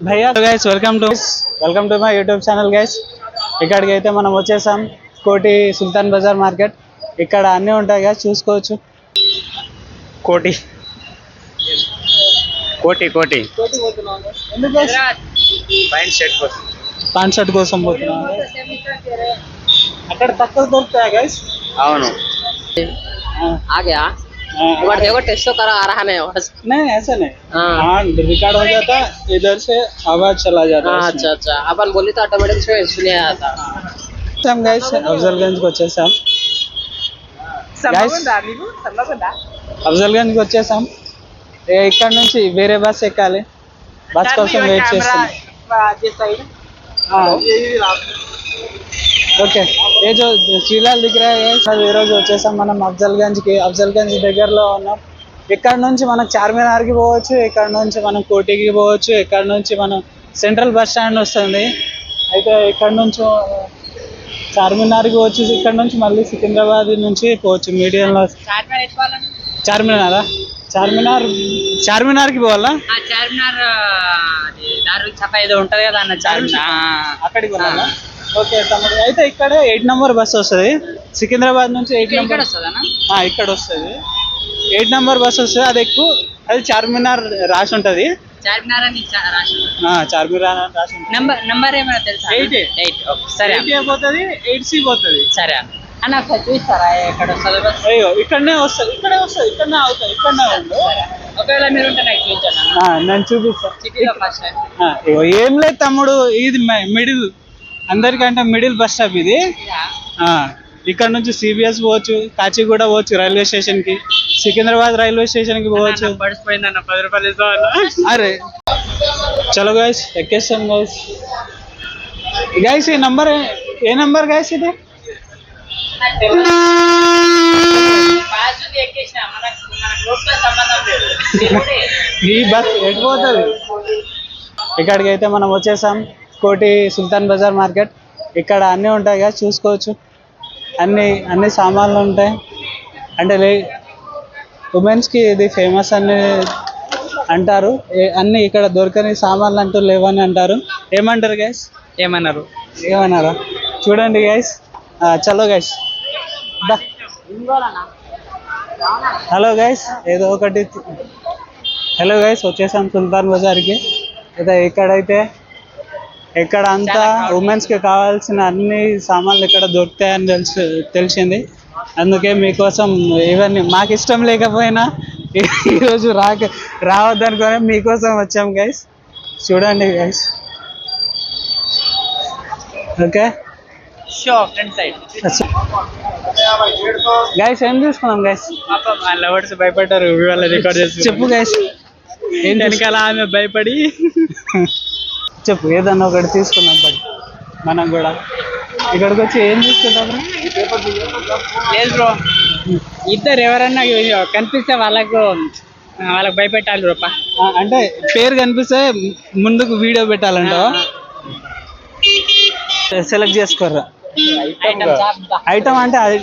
భయ్యా guys welcome to my YouTube channel guys. ఇక్కడికి అయితే మనం వచ్చేసాం కోటి సుల్తాన్ బజార్ మార్కెట్. ఇక్కడ అన్నీ ఉంటాయి గైస్, చూసుకోవచ్చు. కోటి కోటి కోటి ప్యాంట్ షర్ట్ కోసం పోతున్నాం. అక్కడ తక్కువ దొరుకుతాయి గైస్. అవును. देखो टेस्ट तो करा आ रहा है नहीं ऐसा नहीं. हाँ रिकॉर्ड हो जाता इधर से आवाज चला जाता. अच्छा अच्छा अपन बोली तो ऑटोमेटिक से सुने आता. हम गाइस అఫ్జల్గంజ్ కి వచ్చేసాం. అఫ్జల్గంజ్ కి వచ్చేసాం. ఇక్కడ నుంచి వేరే బస్ ఎక్కాలి. బస్ కోసం వెయిట్ చేస్తున్నాం. ఓకే ఏ జో శ్రీలాల్ దిగ్ రहा है. ఈ రోజు వచ్చేసాం మనం అఫ్జల్గంజ్ కి. అఫ్జల్గంజ్ దగ్గరలో ఉన్నాం. ఇక్కడ నుంచి మనం చార్మినార్కి పోవచ్చు, ఇక్కడ నుంచి మనం కోటికి పోవచ్చు, ఇక్కడ నుంచి మనం సెంట్రల్ బస్ స్టాండ్ వస్తుంది. అయితే ఇక్కడ నుంచి చార్మినార్కి పోవచ్చు, ఇక్కడ నుంచి మళ్ళీ సికింద్రాబాద్ నుంచి పోవచ్చు మీడియంలో. చార్మినార్కి పోవాలా? చార్మినార్ ఉంటది కదా అన్న, చార్మినార్ అక్కడికి పోవాలా? ఓకే తమ్ముడు. అయితే ఇక్కడ 8 నెంబర్ బస్ వస్తుంది సికింద్రాబాద్ నుంచి. 8 నెంబర్ ఇక్కడ వస్తుంది. 8 నెంబర్ బస్ వస్తుంది. అది ఎక్కువ, అది చార్మినార్ రాసి ఉంటుంది. చార్మినార్ రాసి ఉంటుంది. నంబర్ ఏమైనా తెలుసా? 8. సరే పోతుంది. 8C పోతుంది. సరే అన్న చూస్తారా ఎక్కడ వస్తుంది బస్? అయ్యో ఇక్కడనే వస్తుంది, ఇక్కడనే వస్తుంది, ఇక్కడనే అవుతుంది, ఇక్కడనే ఉంది. ఒకవేళ మీరు ఉంటే నాకు చూపించాను. నేను చూపిస్తాను. సిటీలో ఫస్ట్ టైం. ఏం లేదు తమ్ముడు, ఇది మిడిల్, అందరికంటే మిడిల్ బస్ స్టాప్ ఇది. ఇక్కడ నుంచి సిబిఎస్ పోవచ్చు, కాచిగూడ పోవచ్చు రైల్వే స్టేషన్ కి, సికింద్రాబాద్ రైల్వే స్టేషన్ కి పోవచ్చు. పడిపోయిందన్న 10 రూపాయలు ఇస్తాం. అరే చలో గైస్ ఎక్కేస్తాం గైస్. గైస్ ఈ నంబర్ ఏ నంబర్ గైస్ ఇది? ఈ బస్ ఎటు పోతుంది? ఇక్కడికి అయితే మనం వచ్చేసాం కోటి సుల్తాన్ బజార్ మార్కెట్. ఇక్కడ అన్నీ ఉంటాయి కదా, చూసుకోవచ్చు. అన్ని సామాన్లు ఉంటాయి. అంటే ఉమెన్స్కి ఇది ఫేమస్ అని అంటారు. అన్నీ ఇక్కడ దొరకని సామాన్లు అంటూ లేవని అంటారు. ఏమంటారు గైస్? ఏమన్నారా చూడండి గైస్. చలో గైస్. హలో గైస్, ఏదో ఒకటి. హలో గైస్, వచ్చేసాం సుల్తాన్ బజార్కి. అయితే ఇక్కడ అంతా ఉమెన్స్కి కావాల్సిన అన్ని సామాన్లు ఇక్కడ దొరుకుతాయని తెలిసింది. అందుకే మీకోసం ఇవన్నీ మాకు ఇష్టం లేకపోయినా ఈరోజు రావద్దనుకొని మీకోసం వచ్చాం గైస్. చూడండి గైస్. ఓకే గైస్ ఏం తీసుకున్నాం గైస్? లవర్స్ భయపడ్డారు రికార్డ్ చేసి. చెప్పు గైస్. ఏం వెనకాల ఆమె భయపడి చెప్పు ఏదన్నా ఒకటి తీసుకున్నాం. బట్ మనం కూడా ఇక్కడికి వచ్చి ఏం తీసుకుంటాం? లేదు బ్రో, ఇద్దరు ఎవరన్నా కనిపిస్తే వాళ్ళకు భయపెట్టాలి బ్రో. అంటే పేరు కనిపిస్తే ముందుకు వీడియో పెట్టాలంటావా? సెలెక్ట్ చేసుకోర్రా ఐటమ్ అంటే అది.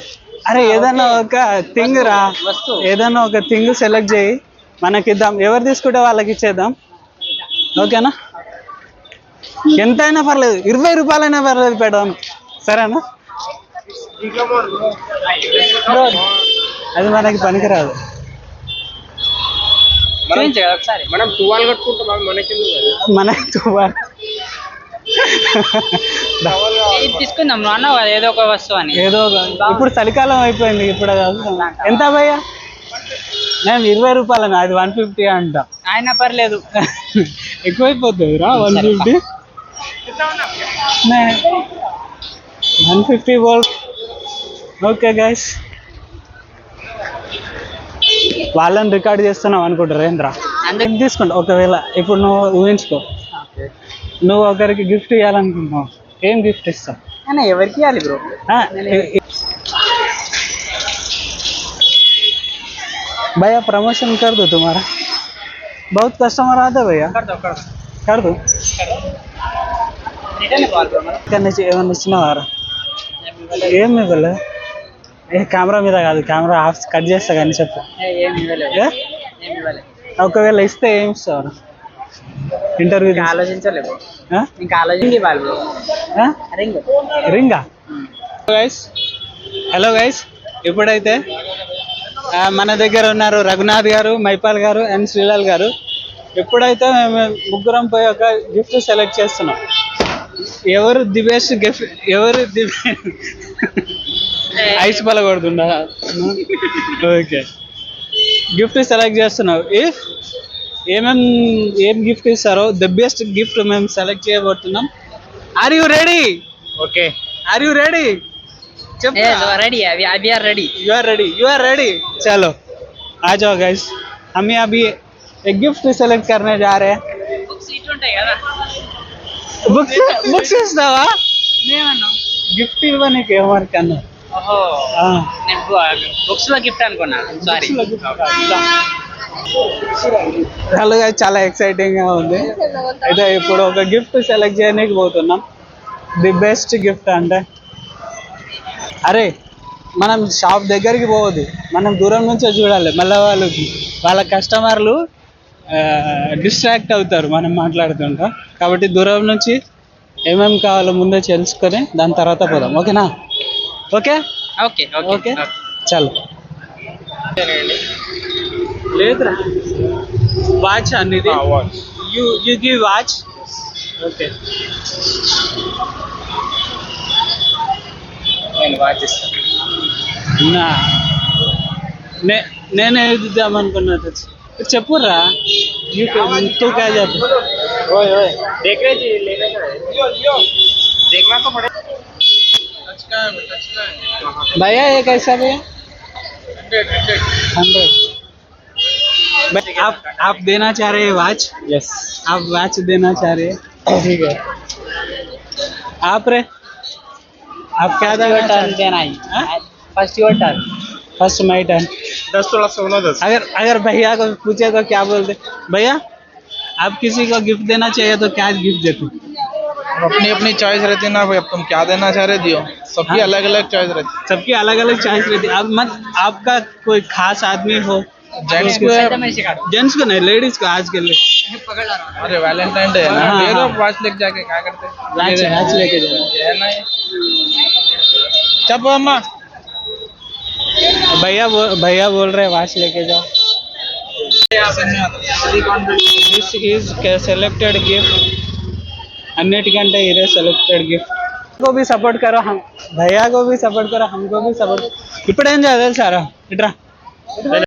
అరే ఏదన్నా ఒక థింగ్ రా, ఏదన్నా ఒక థింగ్ సెలెక్ట్ చేయి, మనకి ఇద్దాం. ఎవరు తీసుకుంటే వాళ్ళకి ఇచ్చేద్దాం. ఓకేనా? ఎంతైనా పర్లేదు, 20 రూపాయలైనా పర్లేదు, పెడదాం. సరేనా? అది మనకి పనికిరాదు. మనం తువ్వాలు కట్టుకుంటాం, మనకి తువ్వాలు తీసుకుందాం. అన్నావు కదా ఏదో ఒక వస్తువు అని. ఏదో ఇప్పుడు చలికాలం అయిపోయింది. ఇప్పుడు ఎంత భయ్యా? నేను 20 రూపాయలు, అది 150 అంట. ఆయన పర్లేదు, ఎక్కువైపోతుంది రా. 150 150 వోల్ట్. ఓకే గైస్, వాళ్ళని రికార్డ్ చేస్తున్నావు అనుకుంటారు ఏంద్రా? అందుకు తీసుకుంటా. ఒకవేళ ఇప్పుడు నువ్వు ఊహించుకో, నువ్వు ఒకరికి గిఫ్ట్ ఇవ్వాలనుకుంటున్నావు, ఏం గిఫ్ట్ ఇస్తావు? ఎవరికి ఇవ్వాలి బ్రో? भैया प्रमोशन कर दो तुम्हारा, बहुत कस्टमर आते भैया. कर दो करने ఏమన్నా ఇచ్చినవారా? ఏమి ఇవ్వలే. కెమెరా మీద కాదు, కెమెరా ఆఫ్ కట్ చేస్తా కానీ చెప్పు. ఒకవేళ ఇస్తే ఏమి ఇస్తావు? ఇంటర్వ్యూ ఇంకా ఆలోచించలేదు ఇంకా ఆలోచించి వాళ్ళు రింగ్ రింగా గైస్ హలో గైస్ ఇప్పుడైతే మన దగ్గర ఉన్నారు రఘునాథ్ గారు మైపాల్ గారు అండ్ శ్రీలాల్ గారు. ఇప్పుడైతే మేము ముగ్గురం పోయి ఒక గిఫ్ట్ సెలెక్ట్ చేస్తున్నాం. ఎవరు ది బెస్ట్ గిఫ్ట్ ఎవరు ది ఐస్ పలగొడుతుండా ఓకే గిఫ్ట్ సెలెక్ట్ చేస్తున్నాం. ఇఫ్ ఏం గిఫ్ట్ ఇస్తారో ద బెస్ట్ గిఫ్ట్ మేము సెలెక్ట్ చేయబోతున్నాం. Are you ready? Okay are you ready? Ready है अभी are ready you are ready चलो आ जाओ गाइस हम अभी एक गिफ्ट सेलेक्ट करने जा रहे हैं. సీట్ ఉంటాయి కదా బుక్స్ ఇస్తావా? గిఫ్ట్ ఇవ్వనీకి ఏమనుకన్నా ఓహో నేను బుక్స్ లో గిఫ్ట్ అనుకున్నా సారీ హలో గాయ్స్ చాలా ఎక్సైటింగ్ గా ఉంది. అయితే ఇప్పుడు ఒక గిఫ్ట్ సెలెక్ట్ చేయడానికి పోతున్నాం. ది బెస్ట్ గిఫ్ట్ అంటే అరే మనం షాప్ దగ్గరికి పోవద్దు, మనం దూరం నుంచే చూడాలి. మళ్ళీ వాళ్ళ కస్టమర్లు డిస్ట్రాక్ట్ అవుతారు మనం మాట్లాడుతుంటాం. కాబట్టి దూరం నుంచి ఏమేమి కావాలో ముందే తెలుసుకొని దాని తర్వాత పోదాం. ఓకేనా? ఓకే ఓకే ఓకే చలో. లేదురా వాచ్ అనేది యూ గివ్ వాచ్. ఓకే నేను వాచ్ ఇస్తాను నేనే ఇద్దామనుకున్నా. చెప్పుర్రా తూ క్యా చెప్పు. भैया ये कैसा भैया? 100. आप देना चाह रहे हैं वाच? यस आप वाच देना चाह रहे हैं. ठीक है आप रे आप क्या टर्न देना ही first your turn first my turn 10 थोड़ा सा होना 10. अगर भैया को पूछे तो क्या बोलते? भैया आप किसी को गिफ्ट देना चाहिए तो क्या गिफ्ट देते? अपनी अपनी चॉइस रहती है ना भाई, अब तुम क्या देना चाह रहे दियो. सबकी अलग अलग चॉइस रहती सबकी अलग अलग चॉइस रहती है. अब मत आपका कोई खास आदमी हो. जेंट्स को जेंट्स को नहीं, लेडीज को आज के लिए. है. अरे वैलेंटाइन डे है ना, हाँ, दे दो हाँ. वॉच लेके जाके क्या करते. वाच लेके जाओ. है ना चप अम्मा भैया बोल रहे वाच लेके जाओ. This is selected gift. अन्निटिकंटे इरे सेलेक्टेड गिफ्ट. को भी सपोर्ट करो, हम भैया को भी सपोर्ट करो, हमको भी सपोर्ट. ఇప్పుడు ఏం చేయాలి సారా ఇట్రా